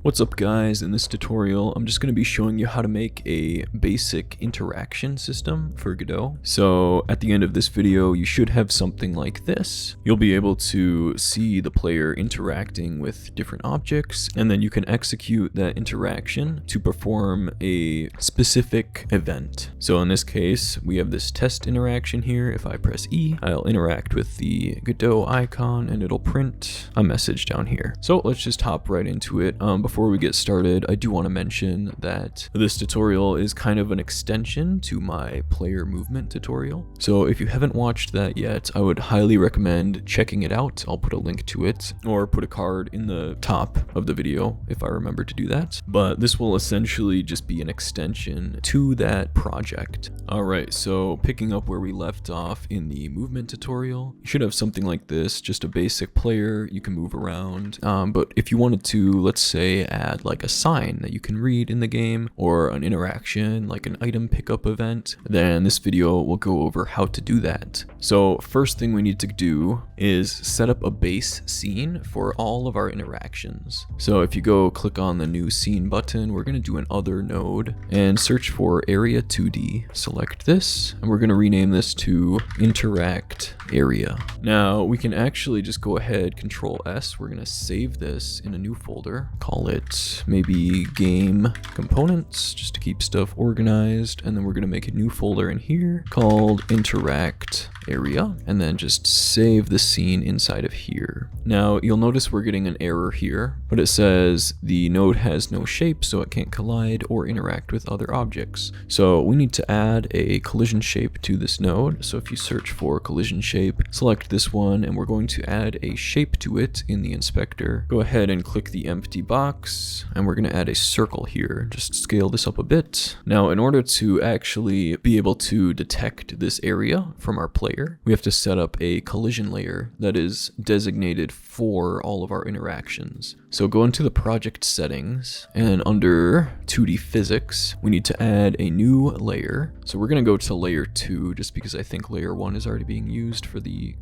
What's up guys, in this tutorial I'm just going to be showing you how to make a basic interaction system for Godot. So at the end of this video you should have something like this. You'll be able to see the player interacting with different objects, and then you can execute that interaction to perform a specific event. So in this case we have this test interaction here. If I press E, I'll interact with the Godot icon and it'll print a message down here. So let's just hop right into it. Before we get started, I do want to mention that this tutorial is kind of an extension to my player movement tutorial. So if you haven't watched that yet, I would highly recommend checking it out. I'll put a link to it or put a card in the top of the video if I remember to do that. But this will essentially just be an extension to that project. Alright, so picking up where we left off in the movement tutorial, you should have something like this, just a basic player. You can move around, but if you wanted to, let's say, add like a sign that you can read in the game, or an interaction like an item pickup event, then this video will go over how to do that. So first thing we need to do is set up a base scene for all of our interactions. So if you go click on the new scene button, we're going to do an other node and search for area 2D. Select this and we're going to rename this to interact area. Now we can actually just go ahead, Control S, we're going to save this in a new folder, call it maybe game components, just to keep stuff organized, and then we're going to make a new folder in here called interact area, and then just save the scene inside of here. Now you'll notice we're getting an error here, but it says the node has no shape, so it can't collide or interact with other objects. So we need to add a collision shape to this node. So if you search for collision shape, select this one, and we're going to add a shape to it in the inspector. Go ahead and click the empty box, and we're going to add a circle here. Just scale this up a bit. Now in order to actually be able to detect this area from our player, we have to set up a collision layer that is designated for all of our interactions. So go into the project settings, and under 2D physics, we need to add a new layer. So we're going to go to layer 2 just because I think layer 1 is already being used for the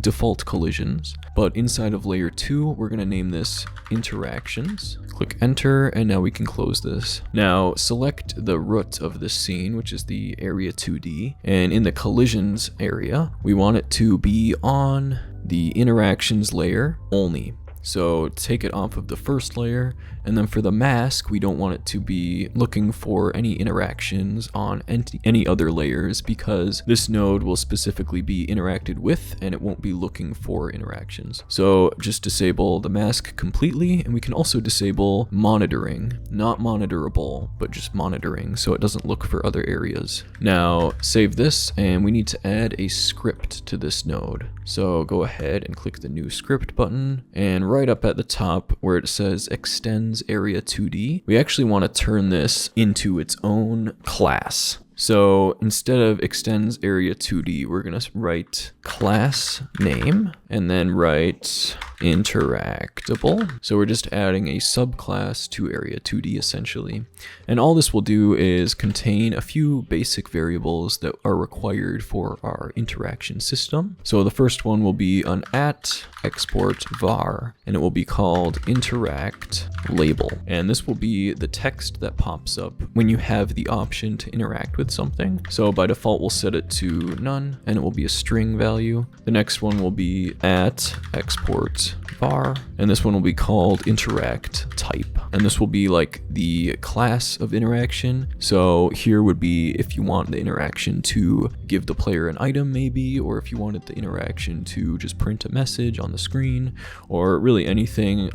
default collisions. But inside of layer 2, we're going to name this interactions. Click enter, and now we can close this. Now select the root of this scene, which is the area 2D, and in the collisions area, we want it to be on the interactions layer only. So take it off of the first layer, and then for the mask, we don't want it to be looking for any interactions on any other layers, because this node will specifically be interacted with and it won't be looking for interactions. So just disable the mask completely, and we can also disable monitoring, not monitorable, but just monitoring, so it doesn't look for other areas. Now save this, and we need to add a script to this node. So go ahead and click the new script button, and right up at the top where it says extends area 2D, we actually want to turn this into its own class. So instead of extends area 2D, we're going to write class name and then write interactable. So we're just adding a subclass to area 2D essentially. And all this will do is contain a few basic variables that are required for our interaction system. So the first one will be an @export var, and it will be called interact label. And this will be the text that pops up when you have the option to interact with something. So by default we'll set it to none, and it will be a string value. The next one will be @export var, and this one will be called interact type, and this will be like the class of interaction. So here would be if you want the interaction to give the player an item maybe, or if you wanted the interaction to just print a message on the screen, or really anything,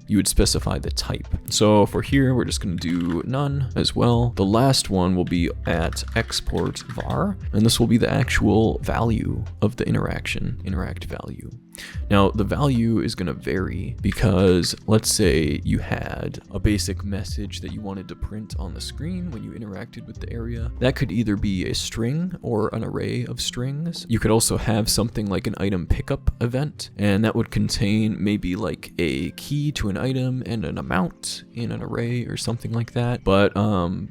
you would specify the type. So for here we're just going to do none as well. The last one will be @export var, and this will be the actual value of the interact value. Now the value is going to vary because let's say you had a basic message that you wanted to print on the screen when you interacted with the area. That could either be a string or an array of strings. You could also have something like an item pickup event, and that would contain maybe like a key to an item and an amount in an array or something like that. But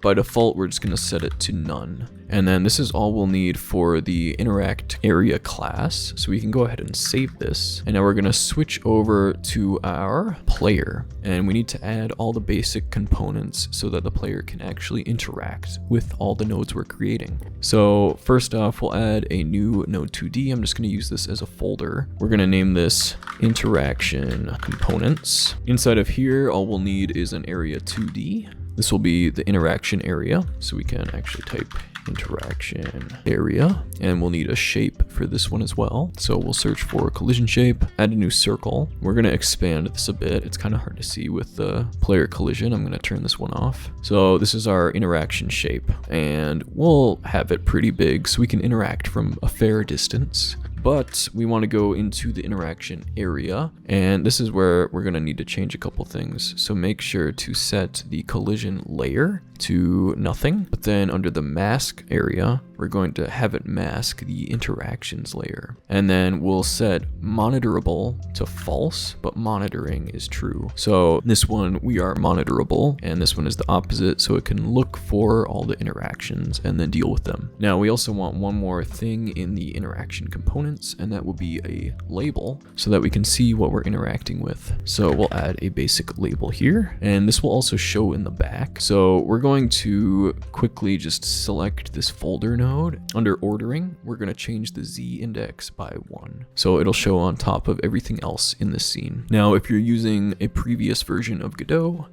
by default we're just going to set it to none. And then this is all we'll need for the interact area class. So we can go ahead and save this. And now we're gonna switch over to our player. And we need to add all the basic components so that the player can actually interact with all the nodes we're creating. So first off, we'll add a new node 2D. I'm just gonna use this as a folder. We're gonna name this interaction components. Inside of here, all we'll need is an area 2D. This will be the interaction area. So we can actually type interaction area, and we'll need a shape for this one as well. So we'll search for collision shape, add a new circle. We're going to expand this a bit. It's kind of hard to see with the player collision. I'm going to turn this one off. So this is our interaction shape, and we'll have it pretty big so we can interact from a fair distance. But we want to go into the interaction area, and this is where we're going to need to change a couple things. So make sure to set the collision layer to nothing, but then under the mask area, we're going to have it mask the interactions layer. And then we'll set monitorable to false, but monitoring is true. So this one, we are monitorable, and this one is the opposite, so it can look for all the interactions and then deal with them. Now we also want one more thing in the interaction components, and that will be a label so that we can see what we're interacting with. So we'll add a basic label here, and this will also show in the back. So we're going to quickly just select this folder node. Under ordering, we're going to change the Z index by 1. So it'll show on top of everything else in this scene. Now, if you're using a previous version of Godot,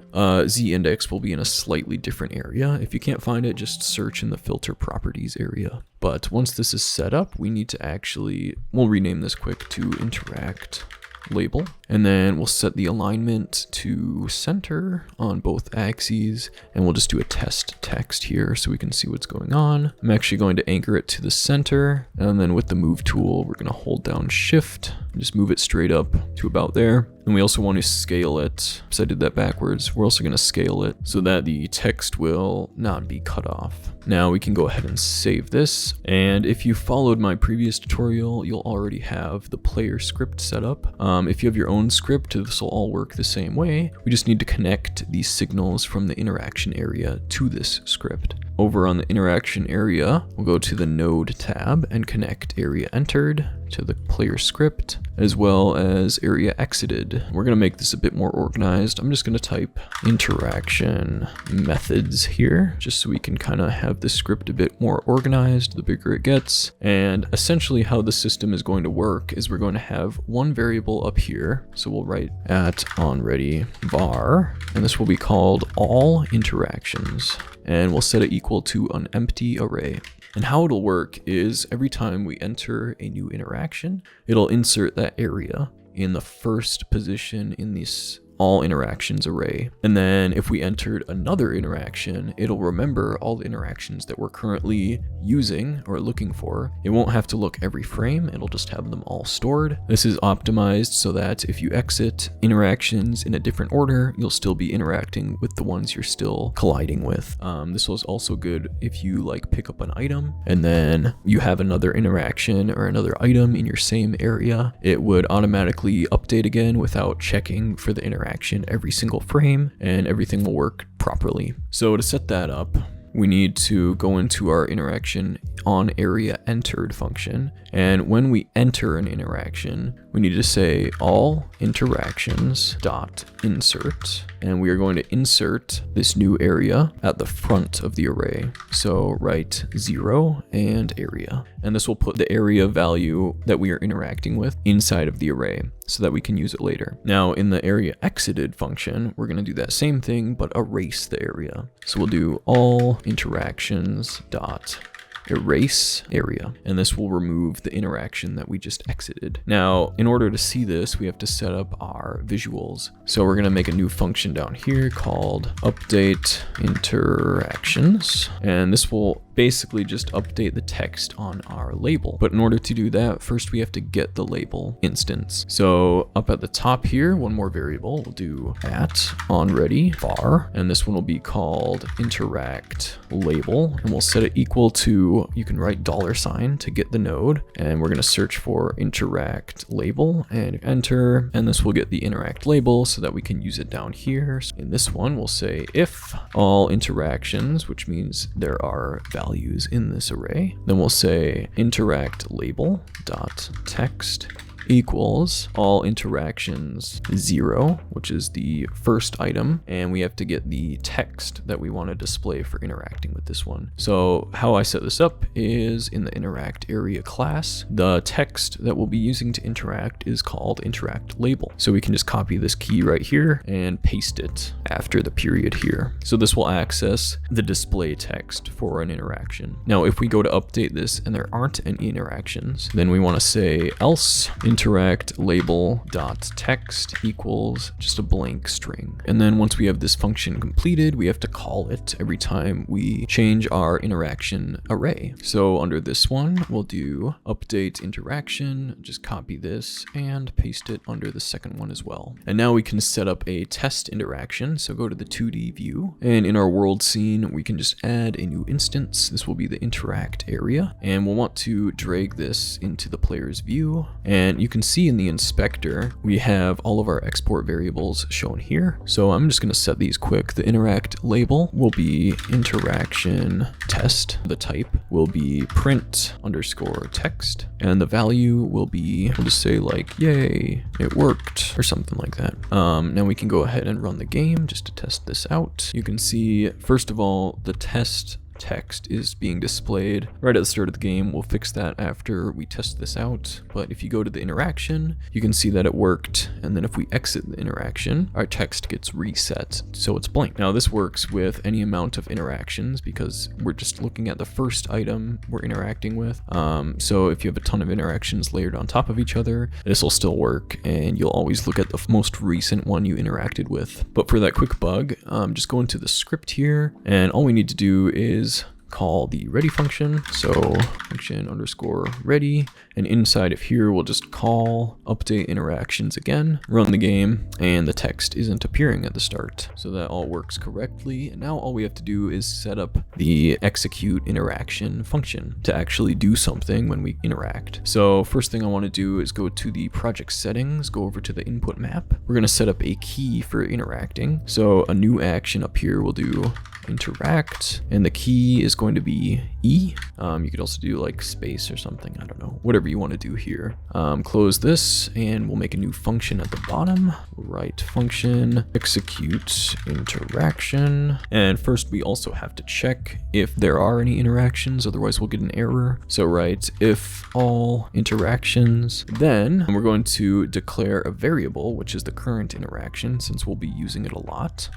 Z index will be in a slightly different area. If you can't find it, just search in the filter properties area. But once this is set up, we need to actually, we'll rename this quick to interact label, and then we'll set the alignment to center on both axes, and we'll just do a test text here so we can see what's going on. I'm actually going to anchor it to the center, and then with the move tool, we're going to hold down shift and just move it straight up to about there. And we also want to scale it. So I did that backwards. We're also going to scale it so that the text will not be cut off. Now we can go ahead and save this. And if you followed my previous tutorial, you'll already have the player script set up. If you have your own script, this will all work the same way. We just need to connect these signals from the interaction area to this script. Over on the interaction area, we'll go to the node tab and connect area entered to the player script, as well as area exited. We're going to make this a bit more organized. I'm just going to type interaction methods here, just so we can kind of have the script a bit more organized the bigger it gets. And essentially how the system is going to work is we're going to have one variable up here. So we'll write at onReady var, and this will be called all interactions. And we'll set it equal to an empty array. And how it'll work is every time we enter a new interaction, it'll insert that area in the first position in this all interactions array. And then if we entered another interaction, it'll remember all the interactions that we're currently using or looking for. It won't have to look every frame, it'll just have them all stored. This is optimized so that if you exit interactions in a different order, you'll still be interacting with the ones you're still colliding with. This was also good if you like pick up an item and then you have another interaction or another item in your same area. It would automatically update again without checking for the interaction every single frame, and everything will work properly. So to set that up, we need to go into our interaction on area entered function. And when we enter an interaction, we need to say all interactions dot insert. And we are going to insert this new area at the front of the array. So write 0 and area. And this will put the area value that we are interacting with inside of the array so that we can use it later. Now in the area exited function, we're going to do that same thing, but erase the area. So we'll do all interactions dot erase area, and this will remove the interaction that we just exited. Now, in order to see this, we have to set up our visuals. So we're going to make a new function down here called update interactions, and this will basically just update the text on our label. But in order to do that, first we have to get the label instance. So up at the top here, one more variable, we'll do at onReady var, and this one will be called interact label, and we'll set it equal to, you can write $sign to get the node, and we're going to search for interact label and enter, and this will get the interact label so that we can use it down here. So in this one, we'll say if all interactions, which means there are values in this array. Then we'll say interact label dot text equals all interactions 0, which is the first item, and we have to get the text that we want to display for interacting with this one. So how I set this up is in the interact area class, the text that we'll be using to interact is called interact label. So we can just copy this key right here and paste it after the period here. So this will access the display text for an interaction. Now, if we go to update this and there aren't any interactions, then we want to say else interact label dot text equals just a blank string. And then once we have this function completed, we have to call it every time we change our interaction array. So under this one, we'll do update interaction, just copy this and paste it under the second one as well. And now we can set up a test interaction. So go to the 2D view, and in our world scene, we can just add a new instance. This will be the interact area, and we'll want to drag this into the player's view. And you can see in the inspector, we have all of our export variables shown here. So I'm just going to set these quick. The interact label will be interaction test. The type will be print underscore text, and the value will be, we'll just say like, yay, it worked, or something like that. Now we can go ahead and run the game just to test this out. You can see, first of all, the test text is being displayed right at the start of the game. We'll fix that after we test this out. But if you go to the interaction, you can see that it worked. And then if we exit the interaction, our text gets reset, so it's blank. Now this works with any amount of interactions because we're just looking at the first item we're interacting with. So if you have a ton of interactions layered on top of each other, this will still work, and you'll always look at the most recent one you interacted with. But for that quick bug, just go into the script here, and all we need to do is call the ready function. So function underscore ready, and inside of here we'll just call update interactions again, run the game, and the text isn't appearing at the start. So that all works correctly. And now all we have to do is set up the execute interaction function to actually do something when we interact. So first thing I want to do is go to the project settings, go over to the input map. We're going to set up a key for interacting. So a new action up here will do interact, and the key is going to be E. You could also do like space or something, I don't know, whatever you want to do here. Close this, and we'll make a new function at the bottom. We'll write function execute interaction, and first we also have to check if there are any interactions, otherwise we'll get an error. So write if all interactions, then we're going to declare a variable, which is the current interaction, since we'll be using it a lot.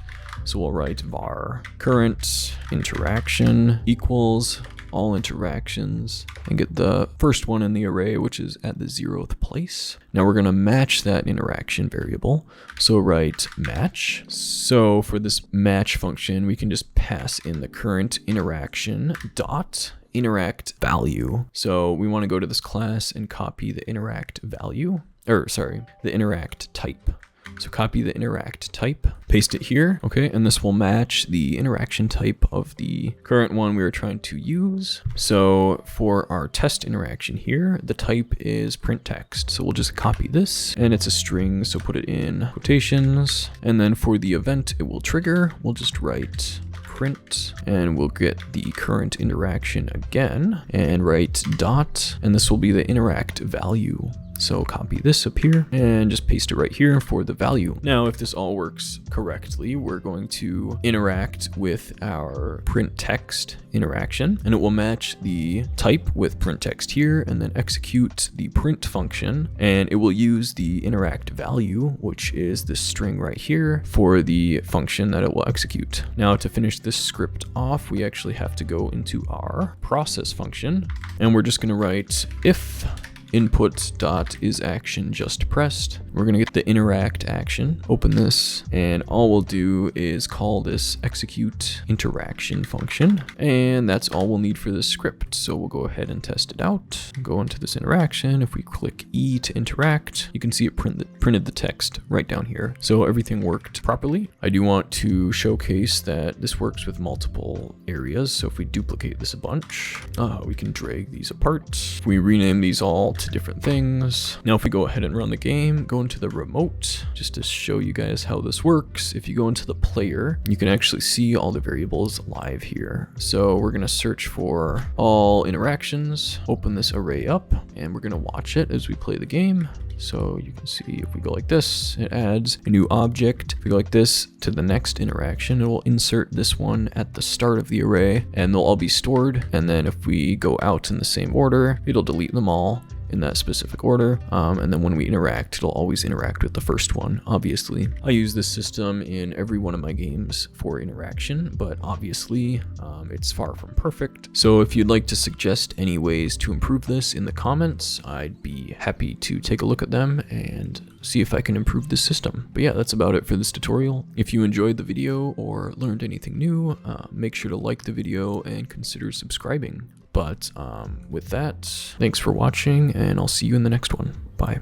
So we'll write var current interaction equals all interactions, and get the first one in the array, which is at the 0th place. Now we're going to match that interaction variable. So write match. So for this match function, we can just pass in the current interaction dot interact value. So we want to go to this class and copy the interact value, or sorry, the interact type. So copy the interact type, paste it here, okay, and this will match the interaction type of the current one we were trying to use. So for our test interaction here, the type is print text. So we'll just copy this, and it's a string, so put it in quotations. And then for the event it will trigger, we'll just write print, and we'll get the current interaction again, and write dot, and this will be the interact value. So copy this up here and just paste it right here for the value. Now, if this all works correctly, we're going to interact with our print text interaction, and it will match the type with print text here, and then execute the print function, and it will use the interact value, which is this string right here, for the function that it will execute. Now, to finish this script off, we actually have to go into our process function, and we're just going to write if input dot is action just pressed. We're gonna get the interact action, open this, and all we'll do is call this execute interaction function, and that's all we'll need for this script. So we'll go ahead and test it out. Go into this interaction. If we click E to interact, you can see it printed the text right down here. So everything worked properly. I do want to showcase that this works with multiple areas. So if we duplicate this a bunch, we can drag these apart. If we rename these all to different things. Now if we go ahead and run the game, go into the remote, just to show you guys how this works. If you go into the player, you can actually see all the variables live here. So we're gonna search for all interactions, open this array up, and we're gonna watch it as we play the game. So you can see if we go like this, it adds a new object. If we go like this to the next interaction, it will insert this one at the start of the array, and they'll all be stored. And then if we go out in the same order, it'll delete them all in that specific order. And then when we interact, it'll always interact with the first one, obviously. I use this system in every one of my games for interaction, but obviously it's far from perfect. So if you'd like to suggest any ways to improve this in the comments, I'd be happy to take a look at them and see if I can improve this system. But yeah, that's about it for this tutorial. If you enjoyed the video or learned anything new, make sure to like the video and consider subscribing. But with that, thanks for watching, and I'll see you in the next one. Bye.